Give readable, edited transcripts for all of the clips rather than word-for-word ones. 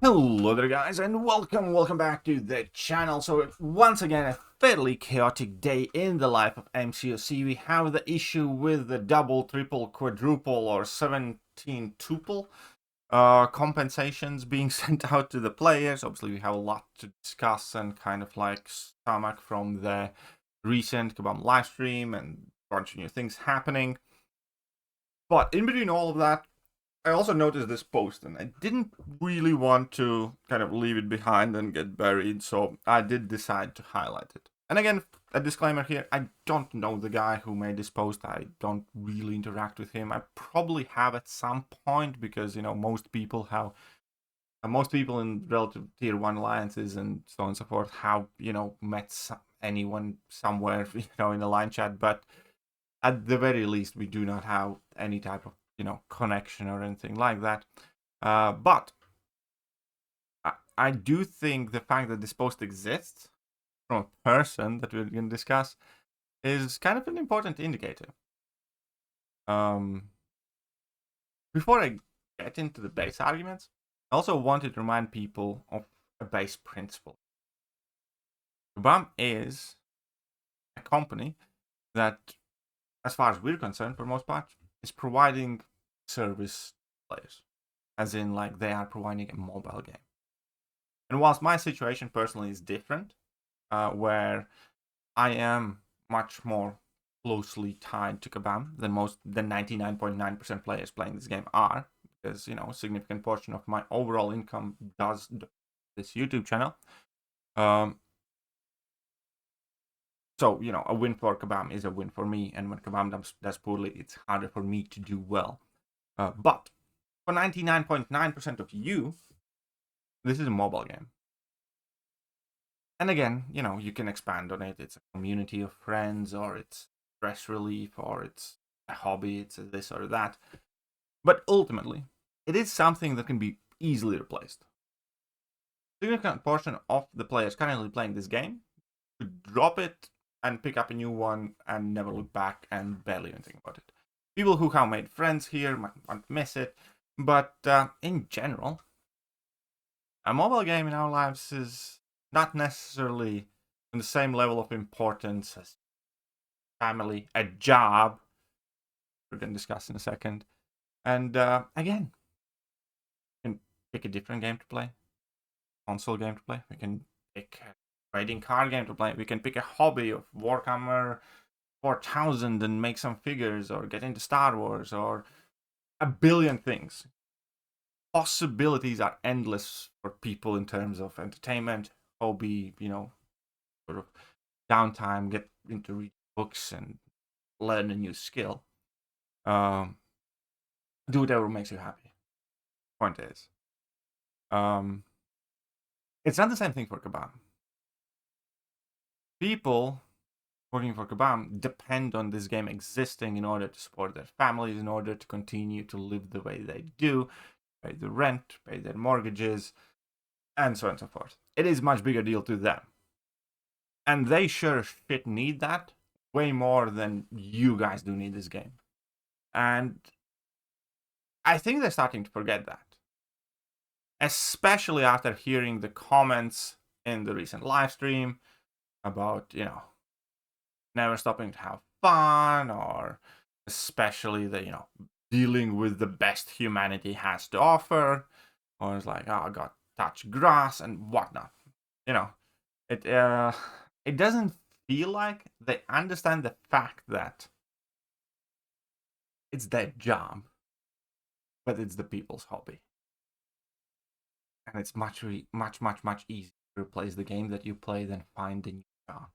Hello there guys, and welcome back to the channel. So once again, a fairly chaotic day in the life of MCOC. We have the issue with the double, triple, quadruple or 17 tuple compensations being sent out to the players. Obviously we have a lot to discuss and kind of like stomach from the recent Kabam live stream and a bunch of new things happening. But in between all of that, I also noticed this post and I didn't really want to kind of leave it behind and get buried, so I did decide to highlight it. And again, a disclaimer here, I don't know the guy who made this post. I don't really interact with him. I probably have at some point because, you know, most people in relative tier 1 alliances and so on and so forth have, you know, met anyone somewhere, you know, in the line chat, but at the very least, we do not have any type of, you know, connection or anything like that. But I do think the fact that this post exists from a person that we're going to discuss is kind of an important indicator. Before I get into the base arguments, I also wanted to remind people of a base principle. Kabam is a company that, as far as we're concerned, for the most part, is providing service players, as in like they are providing a mobile game. And whilst my situation personally is different, where I am much more closely tied to Kabam than 99.9% players playing this game are, because, you know, a significant portion of my overall income does this YouTube channel. So, you know, a win for Kabam is a win for me, and when Kabam does poorly, it's harder for me to do well. But for 99.9% of you, this is a mobile game. And again, you know, you can expand on it. It's a community of friends, or it's stress relief, or it's a hobby, it's this or that. But ultimately, it is something that can be easily replaced. A significant portion of the players currently playing this game could drop it and pick up a new one and never look back and barely even think about it. People who have made friends here might miss it, but in general, a mobile game in our lives is not necessarily on the same level of importance as family, a job, we're going to discuss in a second. And again, we can pick a different game to play, console game to play, we can pick trading card game to play. We can pick a hobby of Warhammer 4000 and make some figures, or get into Star Wars, or a billion things. Possibilities are endless for people in terms of entertainment, hobby, you know, sort of downtime, get into reading books and learn a new skill. Do whatever makes you happy. Point is, it's not the same thing for Kabam. People working for Kabam depend on this game existing in order to support their families, in order to continue to live the way they do, pay the rent, pay their mortgages, and so on and so forth. It is a much bigger deal to them. And they sure shit need that way more than you guys do need this game. And I think they're starting to forget that. Especially after hearing the comments in the recent live stream about, you know, never stopping to have fun, or especially the, you know, dealing with the best humanity has to offer, or it's like, oh, I got touch grass and whatnot. You know, it doesn't feel like they understand the fact that it's their job, but it's the people's hobby. And it's much easier to replace the game that you play than find a new job.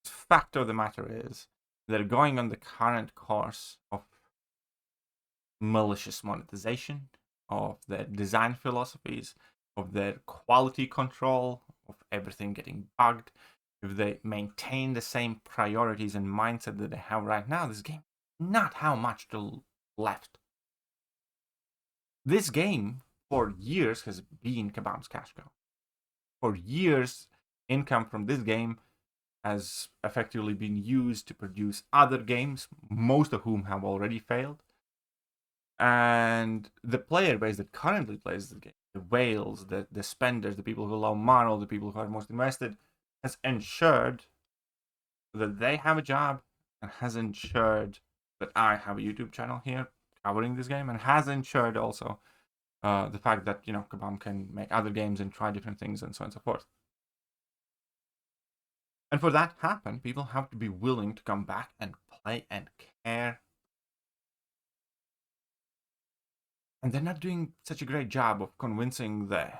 The fact of the matter is, they're going on the current course of malicious monetization, of their design philosophies, of their quality control, of everything getting bugged. If they maintain the same priorities and mindset that they have right now, this game not how much left. This game, for years, has been Kabam's cash cow. For years, income from this game has effectively been used to produce other games, most of whom have already failed. And the player base that currently plays the game whales, the spenders, the people who love Marvel, the people who are most invested, has ensured that they have a job, and has ensured that I have a YouTube channel here covering this game, and has ensured also the fact that, you know, Kabam can make other games and try different things and so on and so forth. And for that to happen, people have to be willing to come back and play and care. And they're not doing such a great job of convincing the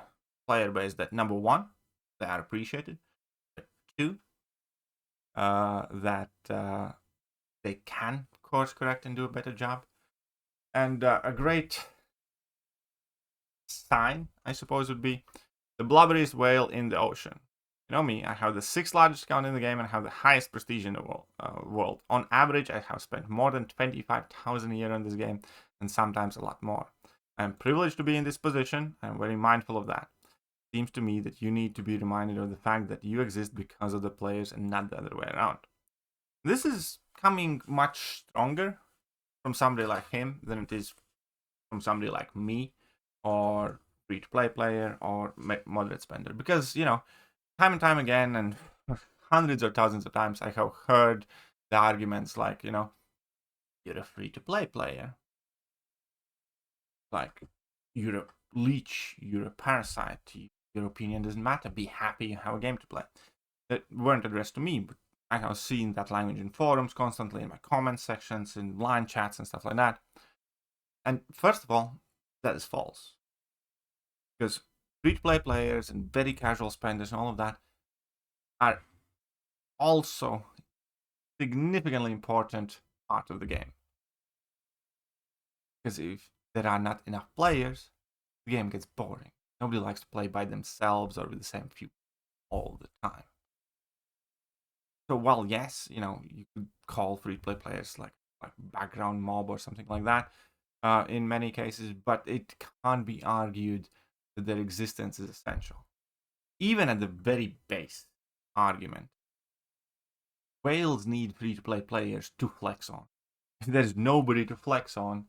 player base that, number one, they are appreciated, but two, that they can course correct and do a better job. And a great sign, I suppose, would be the Blubberiest whale in the ocean. You know me, I have the 6th largest account in the game and have the highest prestige in the world. On average, I have spent more than 25,000 a year on this game, and sometimes a lot more. I'm privileged to be in this position. I'm very mindful of that. It seems to me that you need to be reminded of the fact that you exist because of the players and not the other way around. This is coming much stronger from somebody like him than it is from somebody like me, or free-to-play player, or moderate spender. Because, you know, time and time again, and hundreds or thousands of times, I have heard the arguments like, you know, you're a free-to-play player. Like, you're a leech, you're a parasite, your opinion doesn't matter, be happy you have a game to play. That weren't addressed to me, but I have seen that language in forums constantly, in my comment sections, in line chats and stuff like that. And first of all, that is false. Because free-to-play players and very casual spenders and all of that are also significantly important part of the game. Because if there are not enough players, the game gets boring. Nobody likes to play by themselves or with the same few all the time. So while yes, you know, you could call free-to-play players like background mob or something like that in many cases, but it can't be argued that their existence is essential. Even at the very base argument, whales need free-to-play players to flex on. If there's nobody to flex on,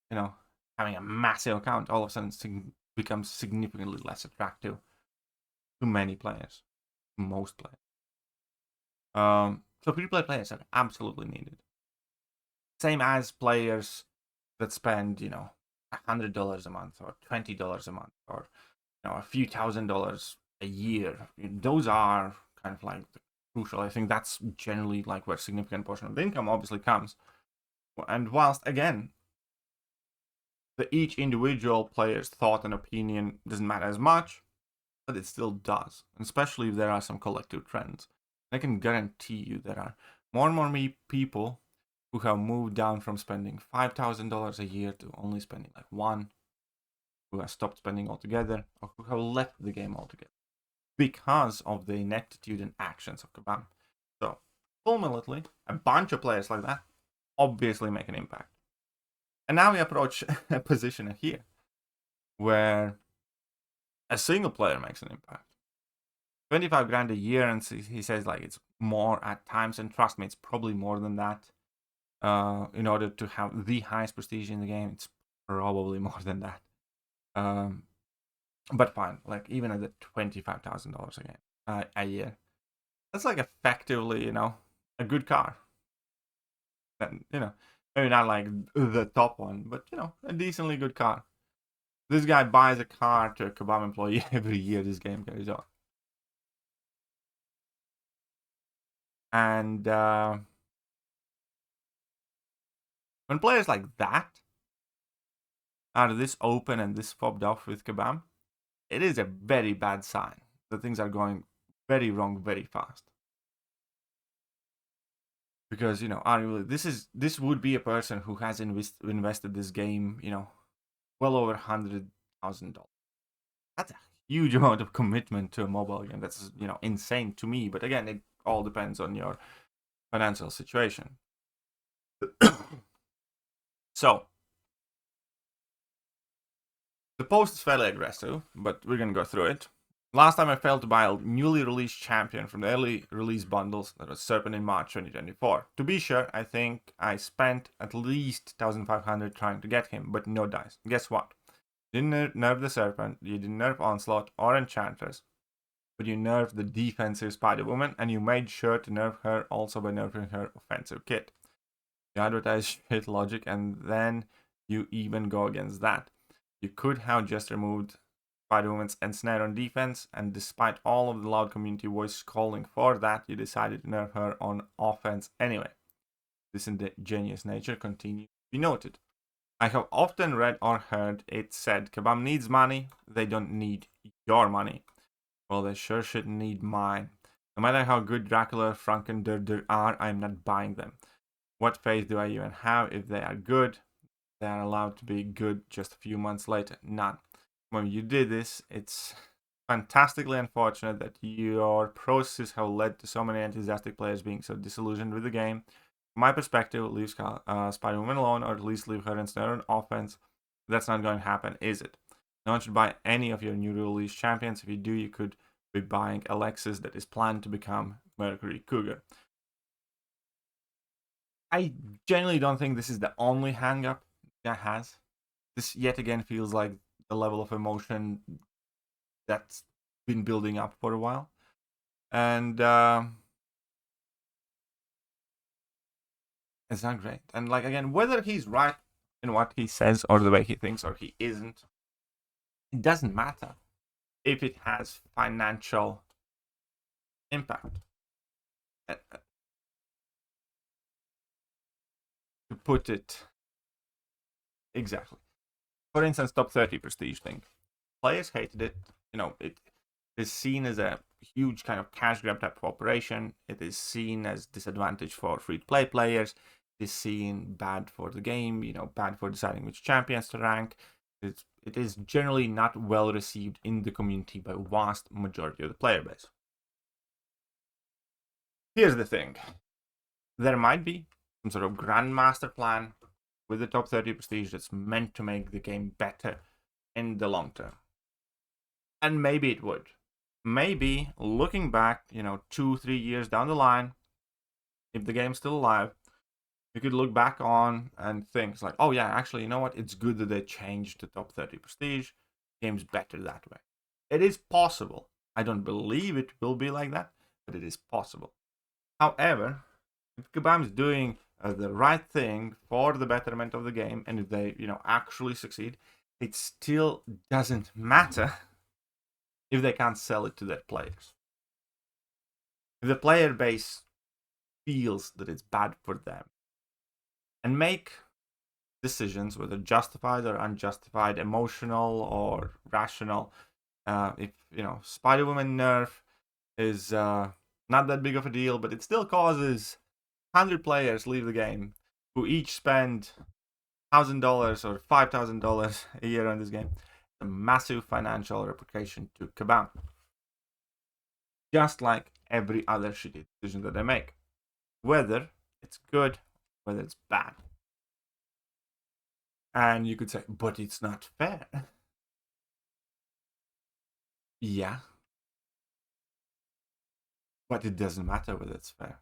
you know, having a massive account all of a sudden becomes significantly less attractive to many players, most players. So free-to-play players are absolutely needed. Same as players that spend, you know, $100 a month or $20 a month or, you know, a few $1,000s a year. Those are kind of like crucial. I think that's generally like where a significant portion of the income obviously comes. And whilst, again, each individual player's thought and opinion doesn't matter as much, but it still does, especially if there are some collective trends. I can guarantee you there are more and more people who have moved down from spending $5,000 a year to only spending like $1,000, who have stopped spending altogether, or who have left the game altogether because of the ineptitude and actions of Kabam. So, ultimately, a bunch of players like that obviously make an impact. And now we approach a position here where a single player makes an impact. 25 grand a year, and he says like it's more at times, and trust me, it's probably more than that. In order to have the highest prestige in the game, it's probably more than that. But fine, like even at the $25,000 a year, that's like effectively, you know, a good car. And, you know, maybe not like the top one, but, you know, a decently good car. This guy buys a car to a Kabam employee every year this game carries on. And when players like that are this open and this fobbed off with Kabam, it is a very bad sign that things are going very wrong very fast. Because, you know, arguably, this would be a person who has invested this game, you know, well over $100,000. That's a huge amount of commitment to a mobile game. That's, you know, insane to me. But again, it all depends on your financial situation. So, the post is fairly aggressive, but we're going to go through it. Last time I failed to buy a newly released champion from the early release bundles, that was Serpent in March 2024. To be sure, I think I spent at least 1,500 trying to get him, but no dice. Guess what? You didn't nerf the Serpent, you didn't nerf Onslaught or Enchantress, but you nerfed the defensive Spider-Woman, and you made sure to nerf her also by nerfing her offensive kit. You advertise shit logic, and then you even go against that. You could have just removed Spider-Woman's ensnare on defense, and despite all of the loud community voice calling for that, you decided to nerf her on offense anyway. This ingenious nature continues to be noted. I have often read or heard it said, Kabam needs money, they don't need your money. Well, they sure should need mine. No matter how good Dracula, Frankenderder are, I'm not buying them. What faith do I even have if they are good? They are allowed to be good just a few months later. None. When you did this, it's fantastically unfortunate that your processes have led to so many enthusiastic players being so disillusioned with the game. From my perspective, leave Spider-Woman alone, or at least leave her instead on offense. That's not going to happen, is it? No one should buy any of your new release champions. If you do, you could be buying Alexis that is planned to become Mercury Cougar. I genuinely don't think this is the only hang-up that has. This yet again feels like the level of emotion that's been building up for a while. And it's not great. And like again, whether he's right in what he says or the way he thinks or he isn't, it doesn't matter if it has financial impact. To put it exactly. For instance, top 30 prestige thing. Players hated it. You know, it is seen as a huge kind of cash grab type of operation. It is seen as disadvantage for free-to-play players. It is seen bad for the game, you know, bad for deciding which champions to rank. It is generally not well received in the community by vast majority of the player base. Here's the thing. There might be some sort of grandmaster plan with the top 30 prestige that's meant to make the game better in the long term. And maybe it would. Maybe looking back, you know, 2-3 years down the line, if the game's still alive, you could look back on and think like, oh yeah, actually, you know what? It's good that they changed the top 30 prestige. The game's better that way. It is possible. I don't believe it will be like that, but it is possible. However, if Kabam is doing the right thing for the betterment of the game, and if they, you know, actually succeed, it still doesn't matter if they can't sell it to their players. If the player base feels that it's bad for them and make decisions, whether justified or unjustified, emotional or rational, if, you know, Spider-Woman nerf is not that big of a deal, but it still causes 100 players leave the game who each spend $1,000 or $5,000 a year on this game. A massive financial repercussion to Kabam. Just like every other shitty decision that they make. Whether it's good, whether it's bad. And you could say, but it's not fair. Yeah. But it doesn't matter whether it's fair.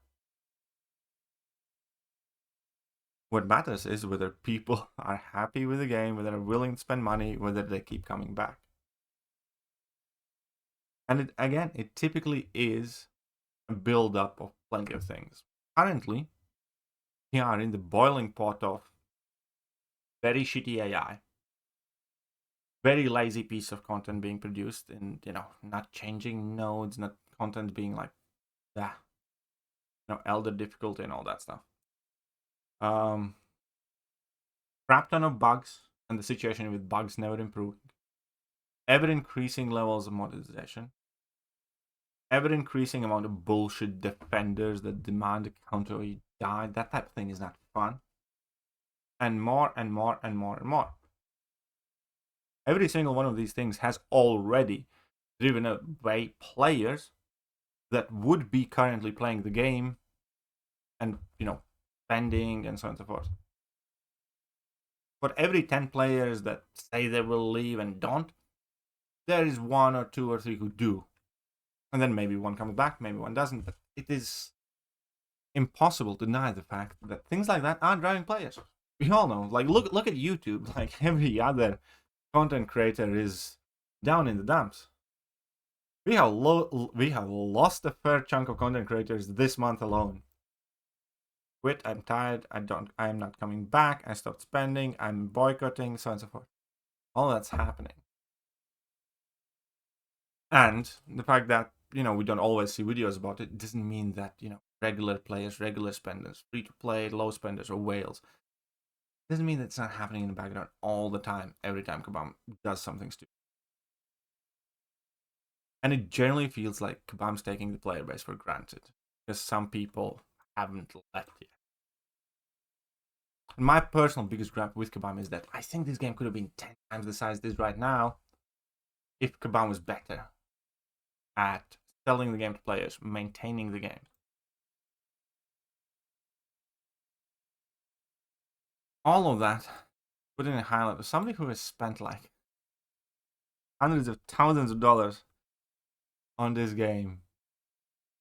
What matters is whether people are happy with the game, whether they're willing to spend money, whether they keep coming back. And it typically is a build-up of plenty of things. Currently, we are in the boiling pot of very shitty AI, very lazy piece of content being produced, and, you know, not changing nodes, not content being like, you know, elder difficulty and all that stuff. Crap ton of bugs, and the situation with bugs never improving. Ever increasing levels of monetization. Ever increasing amount of bullshit defenders that demand a counter or you die. That type of thing is not fun. And more and more and more and more. Every single one of these things has already driven away players that would be currently playing the game and, you know, spending and so on and so forth. For every 10 players that say they will leave and don't, there is 1 or 2 or 3 who do. And then maybe one comes back, maybe one doesn't. But it is impossible to deny the fact that things like that are driving players. We all know. Like, look at YouTube. Like every other content creator is down in the dumps. We have lost a fair chunk of content creators this month alone. Quit, I'm tired, I am not coming back, I stopped spending, I'm boycotting, so on and so forth. All that's happening. And the fact that, we don't always see videos about it doesn't mean that, regular players, regular spenders, free to play, low spenders, or whales, doesn't mean that it's not happening in the background all the time, every time Kabam does something stupid. And it generally feels like Kabam's taking the player base for granted, because some people haven't left yet. And my personal biggest gripe with Kabam is that I think this game could have been 10 times the size it is right now if Kabam was better at selling the game to players, maintaining the game. All of that put in a highlight of somebody who has spent like hundreds of thousands of dollars on this game,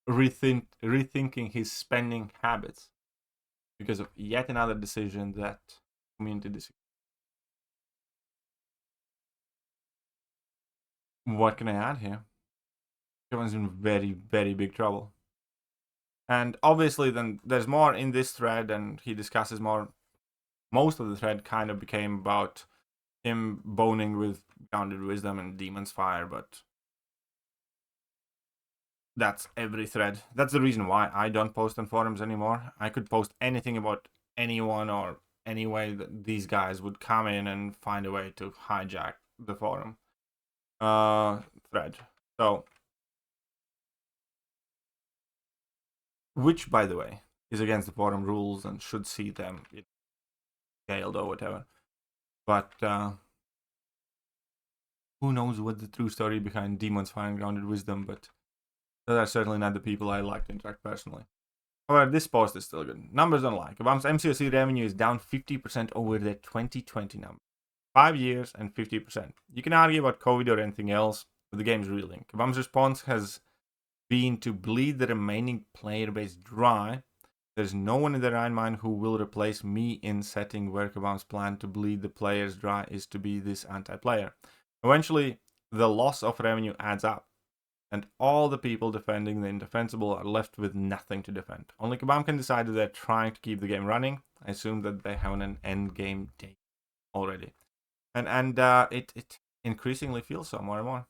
rethinking his spending habits because of yet another decision that community disagrees. What can I add here? Kevin's in very, very big trouble. And obviously then there's more in this thread, and he discusses more. Most of the thread kind of became about him boning with Grounded Wisdom and Demon's Fire, but that's every thread. That's the reason why I don't post on forums anymore. I could post anything about anyone or any way that these guys would come in and find a way to hijack the forum thread. So, which, by the way, is against the forum rules and should see them jailed or whatever. But who knows what the true story behind Demon's Fire and Grounded Wisdom, but those are certainly not the people I like to interact personally. However, this post is still good. Numbers don't lie. Kabam's MCOC revenue is down 50% over the 2020 number. 5 years and 50%. You can argue about COVID or anything else, but the game's reeling. Kabam's response has been to bleed the remaining player base dry. There's no one in their right mind who will replace me in setting where Kabam's plan to bleed the players dry is to be this anti-player. Eventually, the loss of revenue adds up, and all the people defending the indefensible are left with nothing to defend. Only Kabam can decide that they're trying to keep the game running. I assume that they have an end game date already. And it increasingly feels so more and more.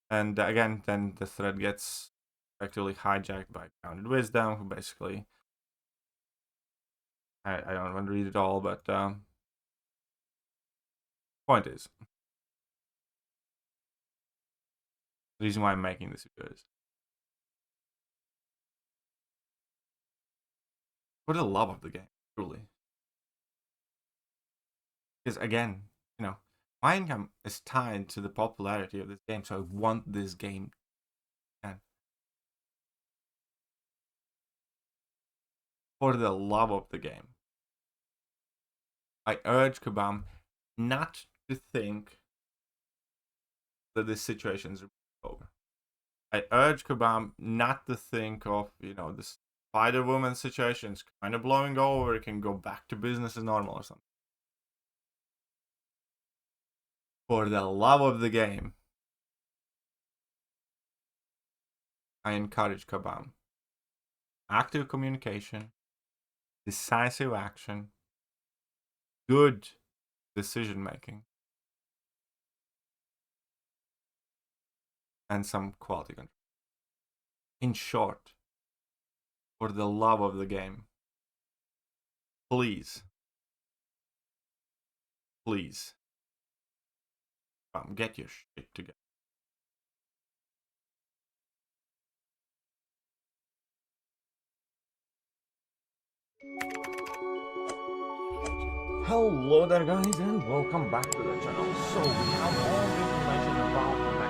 And again, then the thread gets effectively hijacked by Grounded Wisdom, who basically... I don't want to read it all, but point is, the reason why I'm making this video is for the love of the game, truly. Because again, my income is tied to the popularity of this game, so I want this game. And for the love of the game, I urge Kabam not to think that this situation is over. I urge Kabam not to think of, the Spider-Woman situation is kind of blowing over, it can go back to business as normal or something. For the love of the game, I encourage Kabam. Active communication, decisive action, good decision making, and some quality control. In short, for the love of the game, please, get your shit together. Hello there guys, and welcome back to the channel. So we have all the information about the